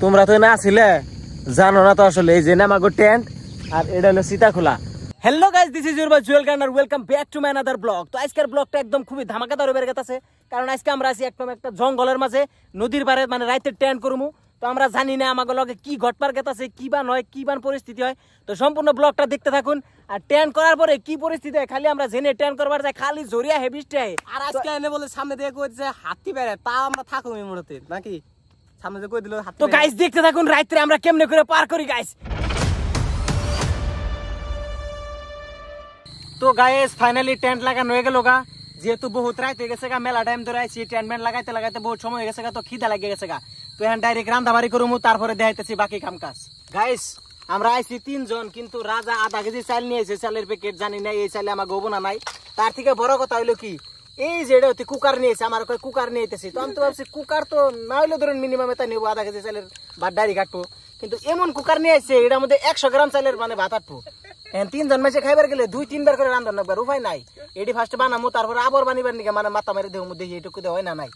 তোমরা তো না আসলে জানো না তো আসলে এই যে নামাগো টেন্ট আর এটা হলো Sitakhola. Hello guys, this is your boy Jewel Garner, welcome back to my another blog. তো আজকের ব্লগটা একদম খুবই ধামাকাদার হয়ে গেছে, কারণ আজকে আমরা আছি একদম একটা জঙ্গলের মাঝে, নদীর পাড়ে, মানে রাইতে টেন্ট করবো। তো আমরা জানি না আমাকে লগে কি ঘটপার গেতাছে, কি বান হয়, কি বান পরিস্থিতি হয়। তো সম্পূর্ণ ব্লগটা দেখতে থাকুন। আর টেন্ট করার পরে কি পরিস্থিতি হয়, খালি আমরা জেনে টেন্ট করবার যাই, খালি জরিয়া হেভিস্টে। আর আজকে এনে বলে সামনে দিয়ে কইছে হাতি বেড়ে, তা আমরা থাকবো এই মুহূর্তে নাকি সামনে দিয়ে কই দিল হাতি। তো গাইস দেখতে থাকুন রাইতে আমরা কেমনে করে পার করি গাইস। তো গাইস ফাইনালি টেন্ট লাগানো হয়ে গেল গা, যেহেতু বহুত রাত হয়ে গেছে গা, মেলা টাইম ধরে আইছি টেন্ট মেন্ট লাগাইতে লাগাইতে বহুত সময় হয়ে গেছে গা, তো খিদা লাগিয়ে গেছে গা। তো এখন ডাইরেক্ট রান্দাবাড়ি করবো, তারপরে দেখাইতেছি বাকি কাম কাজ। গাইস আমরা আইছি 3 জন, কিন্তু রাজা আধা কেজি চাল নিয়ে এসে, চালের প্যাকেট জানি না এই চালে আমার গোবনা নাই। তার থেকে বড় কথা হইলো কি, এই যে এটা কুকার নিয়েছে, আমার কুকার নিয়ে আইতেছি। তো আমি তো ভাবছি কুকার তো না হইলে ধরুন মিনিমাম এটা নিবো, আধা কেজি চালের ভাত ডাড়ি কাটবো, কিন্তু এমন কুকার নিয়ে আসছে এটার মধ্যে 100 গ্রাম চালের মানে ভাত আটবো। 3 জন মেসে খাইবার গেলে 2-3 বার করে রান্ধন রাখবার উপায় নাই। এটি ফার্স্টে বানাবো, তারপরে আবার বানিবার নিকে মানে মাথা মেরে দেহ মধ্যে এইটুকু দেওয়া হয় না নাই।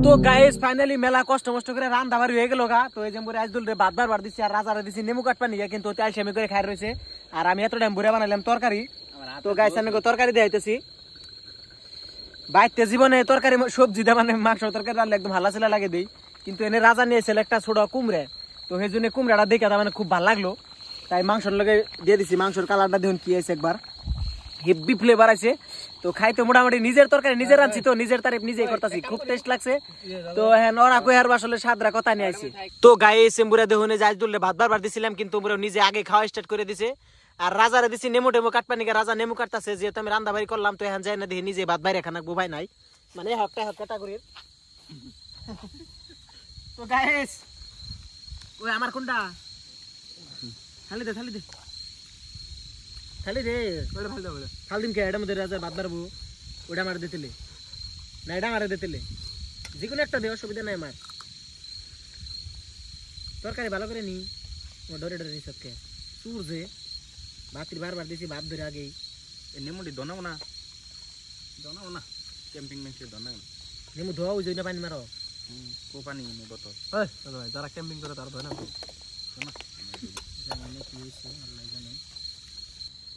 তো গাইস ফাইনালি মেলা কষ্ট মষ্ট করে রান্না বাড়ি হয়ে গেল গা। তো এই যে আজদুল রে ভাত বার দিচ্ছি, আর রাজারে দিচ্ছি নেমু কাটপা নিয়ে, কিন্তু আলসামি করে খাই রয়েছে। আর আমি এত টাইম বুড়া বানালাম তরকারি। তো গাইস আমি তরকারি দেখাইতেছি, বাইতে জীবনে তরকারি সবজি দে মানে মাংস তরকারি রান্না একদম হালা ছেলা লাগে দেই, কিন্তু এনে রাজা নিয়েছিল একটা ছোট কুমড়ে। তো সেই জন্য কুমড়াটা দেখে তার মানে খুব ভালো লাগলো, তাই মাংসর লগে দিয়ে দিছি। মাংসর কালারটা দেখুন কি আছে, একবার হেভি ফ্লেভার আছে। তো খাইতে মোটামুটি নিজের তরকারি নিজের রাঁধছি, তো নিজের তারিফ নিজেই করতেছি, খুব টেস্ট লাগছে। তো হ্যাঁ ওরা কইহার আসলে সাদরা কথা নিয়ে আইছি। তো গাইস এমবুরা দেখুন যে আজ দুললে ভাত বার দিছিলাম, কিন্তু ওরা নিজে আগে খাওয়া স্টার্ট করে দিছে। আর রাজারে দিছি নেমু টেমু কাটপানিকে, রাজা নেমু কাটতাছে। যেহেতু আমি রান্না বাড়ি করলাম, তো এখন যাই না দেখি নিজে ভাত বাইরে খানা বুবাই নাই, মানে হকটা ক্যাটাগরির। তো গাইস ওই আমার কোনটা থালি দে, থালি দে, খালি রে খাল দিন কে এটার মধ্যে রাজার ভাত বাড়বো, ওটা আমার দিতেলে না, এটা আমার দিতেলে যে কোনো একটা দেওয়ার সুবিধা নাই আমার। তরকারি ভালো করে নি, ডরে ডরে নি সবকে চুর যে ভাতির বারবার দিছি ভাত ধরে আগেই। নেমুটি দনাও না ক্যাম্পিং মেন্সে দনাও নেমু ধোয়া ওই জন্য পানি মারো কো পানি নে বত যারা ক্যাম্পিং করে তার ধয় না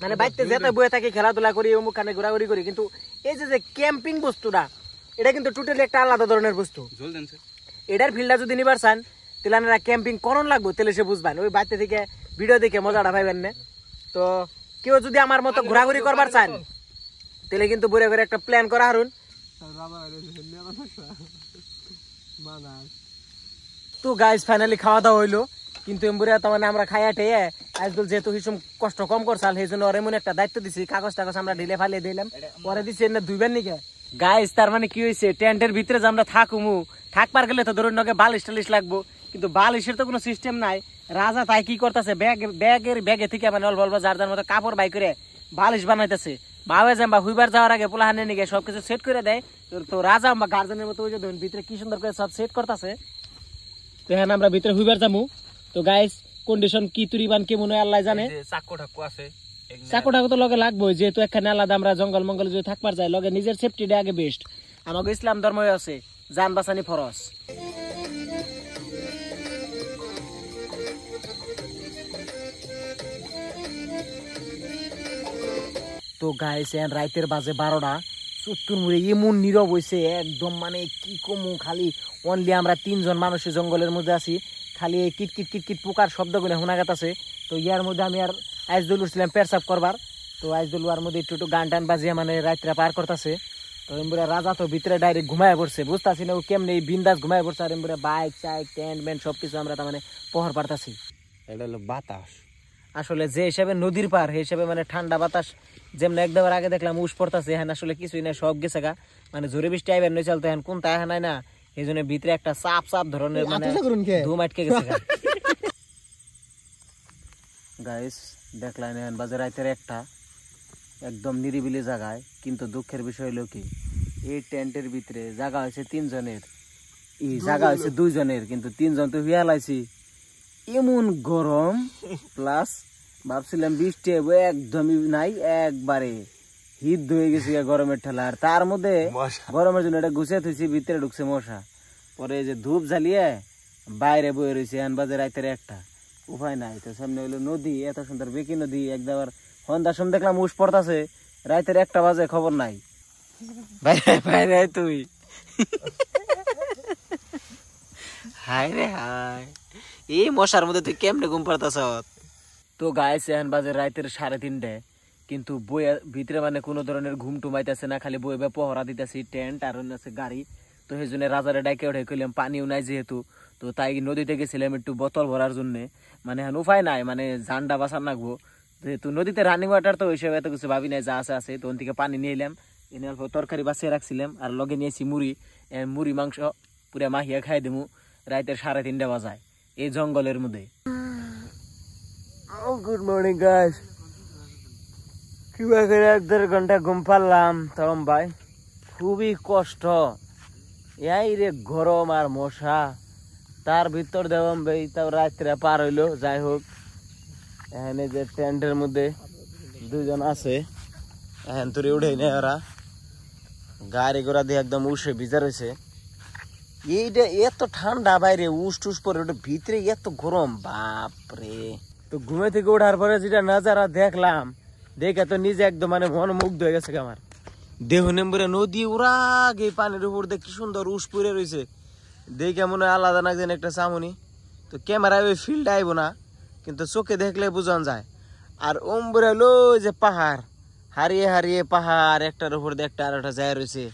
মানে বাইতে যেতে বয়ে থাকি, খেলাধুলা করি, অমুক খানে ঘোরাঘুরি করি, কিন্তু এই যে ক্যাম্পিং বস্তুটা এটা কিন্তু টোটালি একটা আলাদা ধরনের বস্তু। এটার ফিল্ডটা যদি নিবার চান তাহলে আপনারা ক্যাম্পিং করন লাগবো, তাহলে সে বুঝবেন। ওই বাইতে থেকে ভিডিও দেখে মজাটা পাইবেন না। তো কেউ যদি আমার মতো ঘোরাঘুরি করবার চান তাহলে কিন্তু বড় করে একটা প্ল্যান করা হারুন। তো গাইস ফাইনালি খাওয়া দাওয়া হইলো, কিন্তু এমবুরা তো মানে আমরা খাইয়া টেয়ে আজদুল যেহেতু হিসুম কষ্ট কম করছাল, সেই জন্য ওর এমন একটা দায়িত্ব দিছি, কাগজ টাগজ আমরা ঢিলে ফালিয়ে দিলাম, পরে দিচ্ছি না দুইবার নিকে। গাইস তার মানে কি হয়েছে, টেন্টের ভিতরে যে আমরা থাকুমু, থাকবার গেলে তো ধরুন নগে বালিশ টালিশ লাগবো, কিন্তু বালিশের তো কোনো সিস্টেম নাই। রাজা তাই কি করতেছে, ব্যাগে থেকে মানে অল্প অল্প যার যার মতো কাপড় বাই করে বালিশ বানাইতেছে। ভাবে যে বা হুইবার যাওয়ার আগে পোলাহানে নিয়ে সবকিছু সেট করে দেয়। তো রাজা বা গার্জেনের মতো ওই যে ধরুন ভিতরে কি সুন্দর করে সব সেট করতেছে। তো হ্যাঁ আমরা ভিতরে হুইবার যাবো। তো গাইস কন্ডিশন কি তুরিবান কেমন হয় আল্লাহ জানে। চাকু টাকু তো লগে লাগবো, যেহেতু এখানে আলাদা আমরা জঙ্গল মঙ্গল যদি থাকবার যাই, লগে নিজের সেফটিটা আগে বেস্ট। আমাকে ইসলাম ধর্ম আছে জান বাঁচানি ফরজ। তো গাইস রাইতের বাজে 12টা, চুত্তুর মুড়ে এমন নীরব হয়েছে একদম, মানে কি কমু, খালি অনলি আমরা 3 জন মানুষের জঙ্গলের মধ্যে আছি, খালি এই কিট কিট কিট কিট পোকার শব্দগুলো শোনা গেছে। তো ইয়ার মধ্যে আমি আর আইজদুল উঠছিলাম পেরসাপ করবার। তো আইজদুল ওয়ার মধ্যে একটু একটু গান টান বাজিয়ে মানে রাত্রে পার করতেছে। তো এমবুরা রাজা তো ভিতরে ডাইরেক্ট ঘুমায় পড়ছে, বুঝতেছি না ও কেমনে বিন্দাস ঘুমায় পড়ছে। আর এমবুরা বাইক চাইক টেন্ট মেন্ট সবকিছু আমরা তার মানে পহর পারতাছি। এটা হলো বাতাস, আসলে যে হিসাবে নদীর পার সেই হিসাবে মানে ঠান্ডা বাতাস যেমন একবার আগে দেখলাম উস পড়তাছে, এখন আসলে কিছুই না, সব গেছে গা, মানে জোরে বৃষ্টি আইবার নই চলতো, এখন কোন তাই নাই না, এই জন্য ভিতরে একটা চাপ চাপ ধরনের মানে ধুম আটকে গেছে গাইস। দেখলাম এখন বাজে রাতের একটা, একদম নিরিবিলি জায়গায়, কিন্তু দুঃখের বিষয় হলো কি এই টেন্টের ভিতরে জায়গা হয়েছে 3 জনের, এই জায়গা হয়েছে 2 জনের, কিন্তু 3 জন তো হিয়ালাইছি। এমন গরম, প্লাস ভাবছিলাম বৃষ্টি একদমই নাই, একবারে হিট হয়ে গেছে গরমের ঠেলা। আর তার মধ্যে গরমের জন্য এটা গুছিয়ে থুইছি, ভিতরে ঢুকছে মশা। পরে যে ধূপ জ্বালিয়ে বাইরে বয়ে রয়েছে, এখন বাজে রাতের একটা, উপায় নাই। তো সামনে হলো নদী, এত সুন্দর বেকি নদী, একবার সন্ধ্যার সময় দেখলাম উস পড়তাছে, রাতের 1টা বাজে খবর নাই। বাইরে বাইরে তুই হাই রে হাই, এই মশার মধ্যে তুই কেমনে ঘুম পারতাছ? তো গাইছে এখন বাজে রাতের 3:30, কিন্তু বইয়া ভিতরে মানে কোনো ধরনের ঘুম টুমাইতেছে না, খালি বইবে পহরা দিতেছি, টেন্ট আর আছে গাড়ি। তো সেই জন্য রাজারে ডাইকে উঠে কইলাম পানিও নাই যেহেতু, তো তাই নদীতে গেছিলাম একটু বোতল ভরার জন্য, মানে এখন উপায় নাই, মানে জানটা বাঁচার নাগবো যেহেতু নদীতে রানিং ওয়াটার, তো ওইসব এত কিছু ভাবি নাই, যা আছে আছে। তো ওন থেকে পানি নিয়ে এলাম, এনে অল্প তরকারি বাঁচিয়ে রাখছিলাম, আর লগে নিয়েছি মুড়ি, মুড়ি মাংস পুরা মাহিয়া খাই দেবো রাতের 3:30 বাজায় এই জঙ্গলের মধ্যে। গুড মর্নিং গাইস, কিবা করে 1-1.5 ঘন্টা ঘুম পারলাম, তখন ভাই খুবই কষ্ট, এই রে গরম আর মশা, তার ভিতর দেওয়াম ভাই। তাও রাত্রে পার হইলো, যাই হোক এখানে যে টেন্টের মধ্যে 2 জন আছে, এখন তোরে উঠেই নেই ওরা, গাড়ি ঘোড়া দিয়ে একদম উঠে ভিজা রয়েছে। এইটা এত ঠান্ডা বাইরে, উস টুস পরে, ওটা ভিতরে এত গরম, বাপরে। তো ঘুমে থেকে ওঠার পরে যেটা নাজারা দেখলাম, দেখে তো নিজে একদম মানে মন মুগ্ধ হয়ে গেছে আমার। দেহ নেমবরে নদী উড়া গে পানির উপর দিয়ে কি সুন্দর উস পরে রয়েছে, দেখে মনে হয় আলাদা না যেন একটা চামুনি। তো ক্যামেরায় ওই ফিল্ড আইব না, কিন্তু চোখে দেখলে বোঝান যায়। আর ওমবরে হলো যে পাহাড়, হারিয়ে হারিয়ে পাহাড়, একটার উপর দিয়ে একটা আর একটা যায় রয়েছে।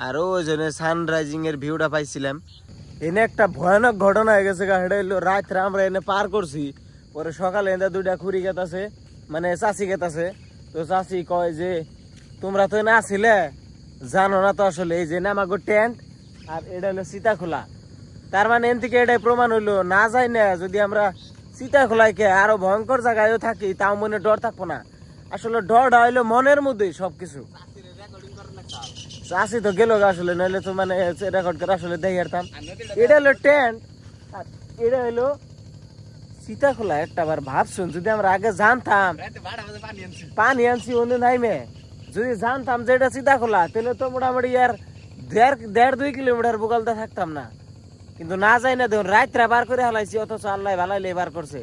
আর ওই জন্য সানরাইজিং এর ভিউটা পাইছিলাম। এনে একটা ভয়ানক ঘটনা হয়ে গেছে, সেটা হলো রাত্রে আমরা এনে পার করছি, পরে সকালে এনে 2টা খুঁড়ি গেত আছে, মানে চাষি গেত আছে। তো চাষি কয় যে তোমরা তো এনে আসিলে জানো না তো আসলে এই যে নামাগো টেন্ট, আর এটা হলো সীতাখোলা। তার মানে এন থেকে এটাই প্রমাণ হইলো, না যাই না যদি আমরা সীতাখোলায় কে আরো ভয়ঙ্কর জায়গায়ও থাকি, তাও মনে ডর থাকবো না। আসলে ডরটা হইলো মনের মধ্যেই সবকিছু। চাষি তো গেল আসলে, নইলে তো মানে রেকর্ড করে আসলে দেখে আসতাম। এটা হলো টেন্ট, আর এটা হলো সীতাখোলা। একটা বার ভাবছুন, যদি আমরা আগে জানতাম, পানি আনছি অন্য নাইমে, যদি জানতাম যে এটা সীতাখোলা, তাহলে তো মোটামুটি আর 1.5-2 কিলোমিটার বুকালতে থাকতাম না। কিন্তু না যাই না, দেখুন রাত্রে বার করে হালাইছি, অথচ আল্লাহ ভালাইলে বার করছে।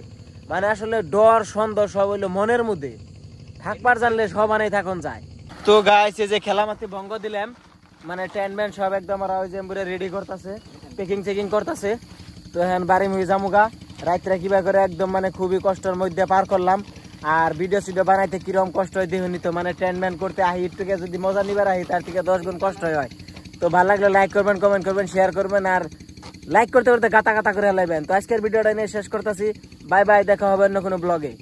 মানে আসলে ডর সন্দেহ সব হইলো মনের মধ্যে, থাকবার জানলে সব আনেই থাকুন যায়। তো গাইস এই যে খেলামাতি ভঙ্গ দিলাম, মানে টেন্ট ম্যান সব একদম ওরা ওই যে রেডি করতেছে, পেকিং চেকিং করতেছে। তো এখন বাড়ি মুই যামুগা, রাত্রে কিবা করে একদম মানে খুবই কষ্টের মধ্যে পার করলাম। আর ভিডিও সিডিও বানাইতে কিরকম কষ্ট হয় দেখুন তো, মানে টেন্ট ম্যান করতে আহি থেকে যদি মজা নিবার আহি, তার থেকে 10 গুণ কষ্ট হয়। তো ভালো লাগলে লাইক করবেন, কমেন্ট করবেন, শেয়ার করবেন, আর লাইক করতে করতে গাতা গাতা করে লাইবেন। তো আজকের ভিডিওটা নিয়ে শেষ করতেছি, বাই বাই, দেখা হবে অন্য কোনো ব্লগে।